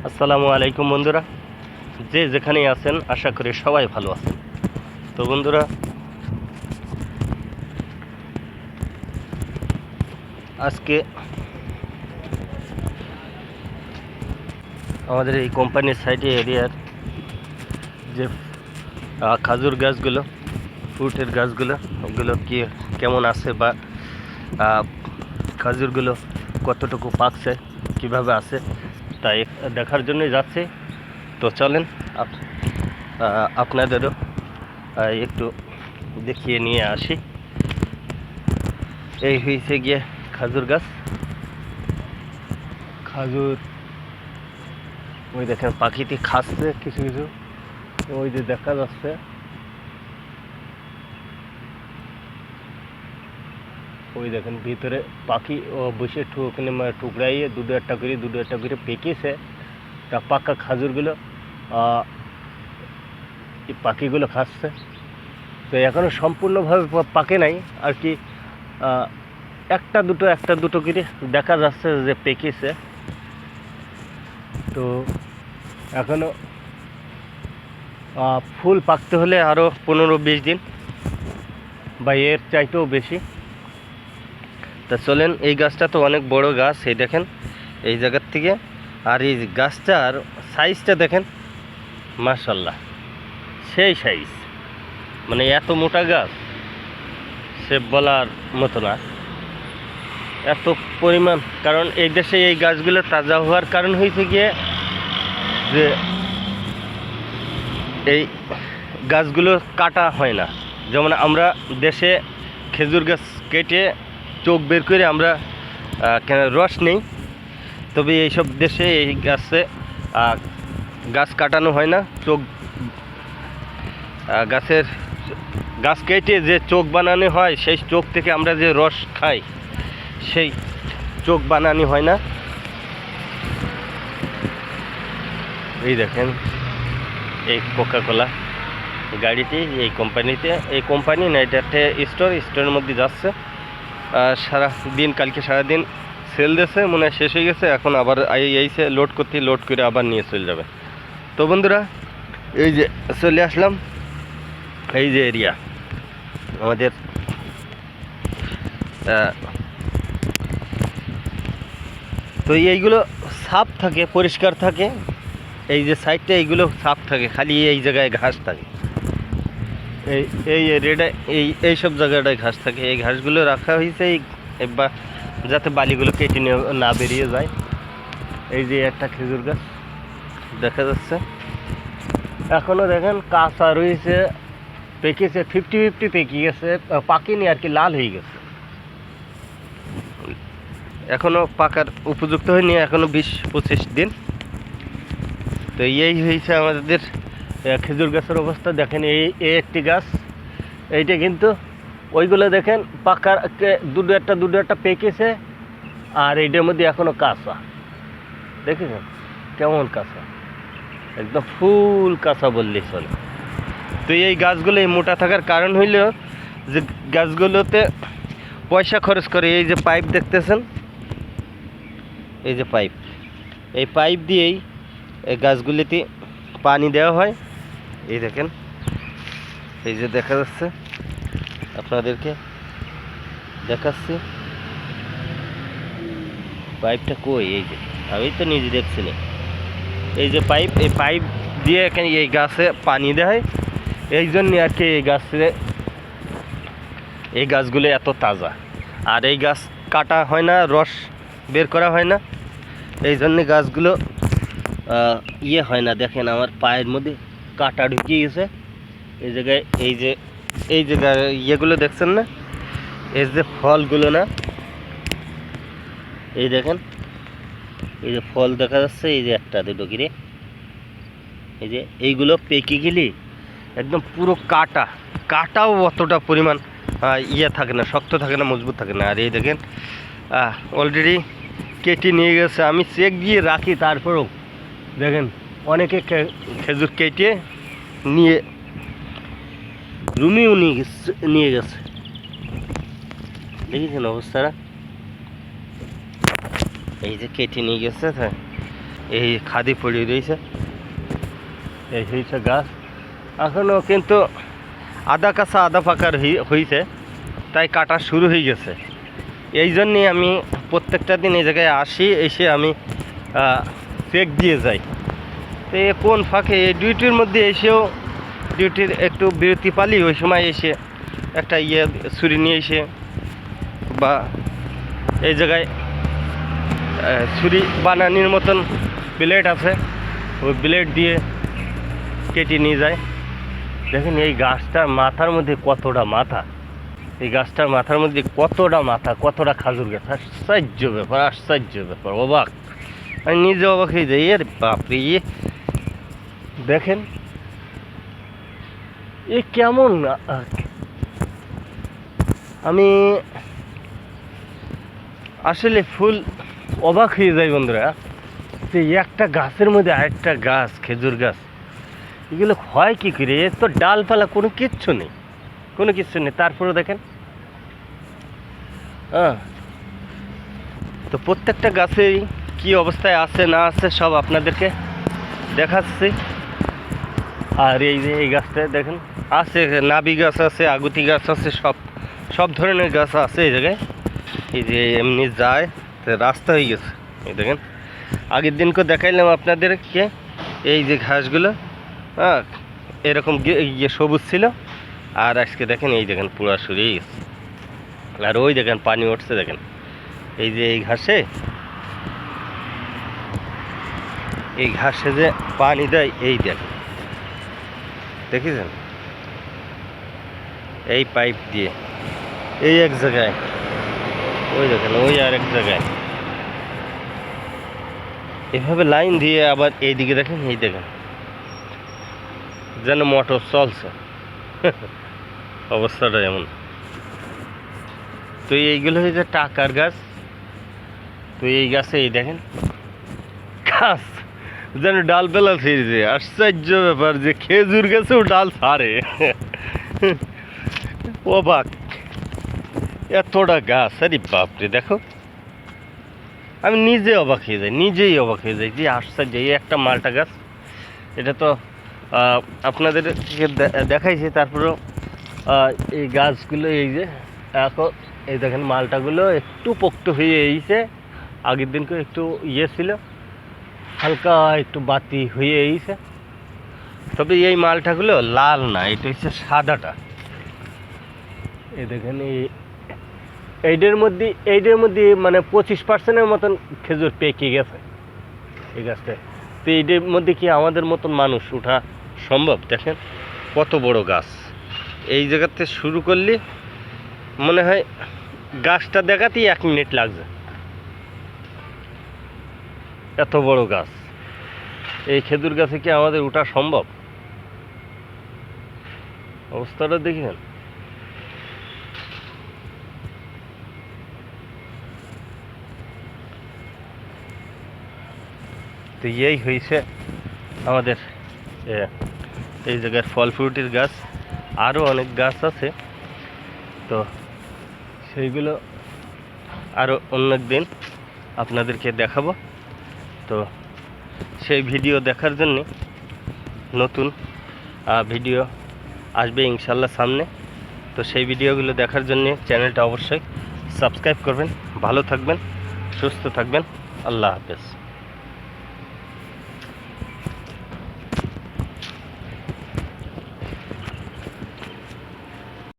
আসসালামু আলাইকুম বন্ধুরা, যে যেখানেই আছেন আশা করি সবাই ভালো আছেন। তো বন্ধুরা, আজকে আমাদের এই কোম্পানির সাইডে এরিয়ার যে খাজুর গাছগুলো, ফ্রুটের গাছগুলো, এগুলো কি কেমন আছে বা খাজুরগুলো কতটুকু পাকছে, কিভাবে আছে, তাই দেখার জন্যই যাচ্ছি। তো চলেন আপনাদেরও একটু দেখিয়ে নিয়ে আসি। এই হয়েছে গিয়ে খাজুর গাছ। খাজুর ওই দেখেন পাখিতে খাচ্ছে কিছু কিছু, ওই যে দেখা যাচ্ছে। ওই দেখেন ভিতরে পাখি ও বসে ওখানে টুকরাইয়ে দুটো একটা করে পেকেছে। তা পাকা খাজুরগুলো এই পাখিগুলো খাচ্ছে। তো এখনও সম্পূর্ণভাবে পাকে নাই আর কি, একটা দুটো করে দেখা যাচ্ছে যে পেকেছে। তো এখনও ফুল পাকতে হলে আরও 15-20 দিন বা এর চাইতেও বেশি। তা চলেন, এই গাছটা তো অনেক বড় গাছ, এই দেখেন এই জায়গার থেকে। আর এই গাছটার সাইজটা দেখেন, মাশাল্লাহ সেই সাইজ, মানে এত মোটা গাছ সে বলার মতো না, এত পরিমাণ। কারণ এই দেশে এই গাছগুলো তাজা হওয়ার কারণ হয়েছে গিয়ে যে এই গাছগুলো কাটা হয় না। যেমন আমরা দেশে খেজুর গাছ কেটে চোখ বের করে আমরা রস নেই, তবে এইসব দেশে এই গাছে গাছ কাটানো হয় না। গাছ কেটে যে চোখ বানানো হয়, সেই চোখ থেকে আমরা যে রস খাই, সেই চোখ বানানো হয় না। এই দেখেন এই কোকাকোলা গাড়িটি এই কোম্পানি না, এটা একটা স্টোরের মধ্যে যাচ্ছে। সারা দিন, কালকে সারাদিন সেল দিয়েছে, মনে হয় শেষ হয়ে গেছে। এখন আবার এইসে লোড করে আবার নিয়ে চলে যাবে। তো বন্ধুরা, এই যে চলে আসলাম এই যে এরিয়া আমাদের, তো এইগুলো সাফ থাকে, পরিষ্কার থাকে। এই যে সাইডটা এইগুলো সাফ থাকে, খালি এই জায়গায় ঘাস থাকে। এই এই এরিয়াটা এইসব জায়গাটায় ঘাস থাকে। এই ঘাসগুলো রাখা হয়েছে বা যাতে বালিগুলো কেটে না বেরিয়ে যায়। এই যে একটা খেজুর গাছ দেখা যাচ্ছে, এখনও দেখেন কাঁচা রয়েছে, পেকেছে 50-50 পেকে গেছে, পাকেনি আর কি, লাল হয়ে গেছে। এখনও পাকার উপযুক্ত হয়নি, এখনও 20-25 দিন। তো এই হয়েছে আমাদের খেজুর গাছের অবস্থা। দেখেন এই একটি গাছ, এইটা কিন্তু ওইগুলো দেখেন পাকার দুটো একটা পেকেছে, আর এইটার মধ্যে এখনও কাঁচা। দেখেছেন কেমন কাঁচা, একদম ফুল কাঁচা বললেই চলে। তো এই গাছগুলো এই মোটা থাকার কারণ হইল যে গাছগুলোতে পয়সা খরচ করে। এই যে পাইপ দেখতেছেন, এই যে এই পাইপ দিয়েই এই গাছগুলিতে পানি দেওয়া হয়। এই দেখেন, এই যে দেখা যাচ্ছে, আপনাদেরকে দেখাচ্ছি পাইপটা কই। এই যে আমি তো নিজে দেখছি না, এই যে এই পাইপ দিয়ে এখানে এই গাছে পানি দেওয়া হয়। এই জন্য আর কি এই গাছগুলো এত তাজা। আর এই গাছ কাটা হয় না, রস বের করা হয় না, এই জন্যে গাছগুলো হয় না। দেখেন আমার পায়ের মধ্যে কাটা ঢুকিয়ে গেছে এই জায়গায়। এই জায়গায় ইয়েগুলো দেখছেন না, এই যে ফলগুলো না, এই দেখেন এই যে ফল দেখা যাচ্ছে, এই যে একটা দুটো করে, এই যে এইগুলো পেকে গেলে একদম পুরো কাটাও অতটা পরিমাণ থাকে না, শক্ত থাকে না, মজবুত থাকে না। আর এই দেখেন অলরেডি কেটে নিয়ে গেছে। আমি চেক দিয়ে রাখি, তারপরেও দেখেন অনেকে খেজুর কেটে নিয়ে রুমেও নিয়ে গেছে। দেখেছেন অবস্থাটা, এই যে কেটে নিয়ে গেছে। এই খাদি পড়ে রয়েছে। এই হয়েছে গাছ, এখনও কিন্তু আধা কাঁচা আধা পাকার হয়েছে, তাই কাটা শুরু হয়ে গেছে। এই জন্যে আমি প্রত্যেকটা দিন এই জায়গায় আসি, এসে আমি চেক দিয়ে যাই। তো এ কোন ফাঁকে এই ডিউটির মধ্যে এসেও ডিউটির একটু বিরতি পালি, ওই সময় এসে একটা ছুরি নিয়ে এসে বা এই জায়গায় ছুরি বানানির মতন ব্লেড আছে, ওই ব্লেড দিয়ে কেটে নিয়ে যায়। দেখেন এই গাছটার মাথার মধ্যে কতটা মাথা, এই গাছটার মাথার মধ্যে কতটা মাথা, কতটা খাজুর গাছ। আশ্চর্য ব্যাপার, আশ্চর্য ব্যাপার, অবাক। আমি নিজে অবাক হয়ে যাই, এর বাপরে দেখেন এ কেমন। আমি আসলে ফুল অবাক হয়ে যাই বন্ধুরা, যে একটা গাছের মধ্যে আরেকটা গাছ, খেজুর গাছ, এগুলো হয় কী করে? এর তো ডালপালা কোনো কিচ্ছু নেই, কোনো কিচ্ছু নেই, তারপরে দেখেন। তো প্রত্যেকটা গাছেই কি অবস্থায় আছে না আছে সব আপনাদেরকে দেখাচ্ছি। আর এই যে এই গাছটা দেখেন আছে, নাবি গাছ আছে, আগুতি গাছ আছে, সব ধরনের গাছ আছে এই জায়গায়। এই যে এমনি যায় রাস্তা হয়ে গেছে, এই দেখেন। আগের দিনকে দেখাইলাম আপনাদেরকে এই যে ঘাসগুলো, এরকম সবুজ ছিল, আর আজকে দেখেন এই দেখেন পুরা সরিয়ে গেছে। আর ওই দেখেন পানি উঠছে, দেখেন এই যে এই ঘাসে যে পানি দেয়, এই দেখেন দেখেছেন, এই পাইপ দিয়ে এই এক জায়গায়, ওই দেখেন ওই আর এক জায়গায়, এভাবে লাইন দিয়ে আবার এইদিকে দেখেন, এই দেখেন যেন মোটর চলছে। অবস্থাটা এমন। তো এইগুলো হচ্ছে টাকার গাছ। তো এই গাছে এই দেখেন গাছ যেন ডাল পেলা ছেড়েছে। আশ্চর্য ব্যাপার যে খেজুর গাছেও ডাল ছাড়ে, অবাক। এতটা গাছ, আরে বাপরে দেখো, আমি নিজে অবাক হয়ে যাই, নিজেই অবাক হয়ে যাই যে আশ্চর্য। এই একটা মালটা গাছ, এটা তো আপনাদেরকে দেখাইছি। তারপরেও এই গাছগুলো এই যে এখন এই দেখেন মালটাগুলো একটু পোক্ত হয়ে এইছে, আগের দিনকে একটু ছিল, হালকা একটু বাতি হয়ে এইছে। তবে এই মালটাগুলো লাল না, এটা হচ্ছে সাদাটা। এই দেখেন এইটার মধ্যে মানে 25% মতন খেজুর পেকে গেছে এই গাছটা। তো এইটার মধ্যে কি আমাদের মতন মানুষ ওঠা সম্ভব? দেখেন কত বড় গাছ। এই জায়গাতে শুরু করলে মনে হয় গাছটা দেখাতেই 1 মিনিট লাগছে, এত বড় গাছ। এই খেজুর গাছে কি আমাদের ওঠা সম্ভব? অবস্থাটা দেখেন। তো এই হয়েছে আমাদের এই জায়গার ফল ফ্রুটের গাছ। আরও অনেক গাছ আছে, তো সেইগুলো আরও অন্য দিন আপনাদেরকে দেখাবো। তো সেই ভিডিও দেখার জন্যে নতুন ভিডিও আসবে ইনশাল্লাহ সামনে। তো সেই ভিডিওগুলো দেখার জন্যে চ্যানেলটা অবশ্যই সাবস্ক্রাইব করবেন। ভালো থাকবেন, সুস্থ থাকবেন, আল্লাহ হাফেজ।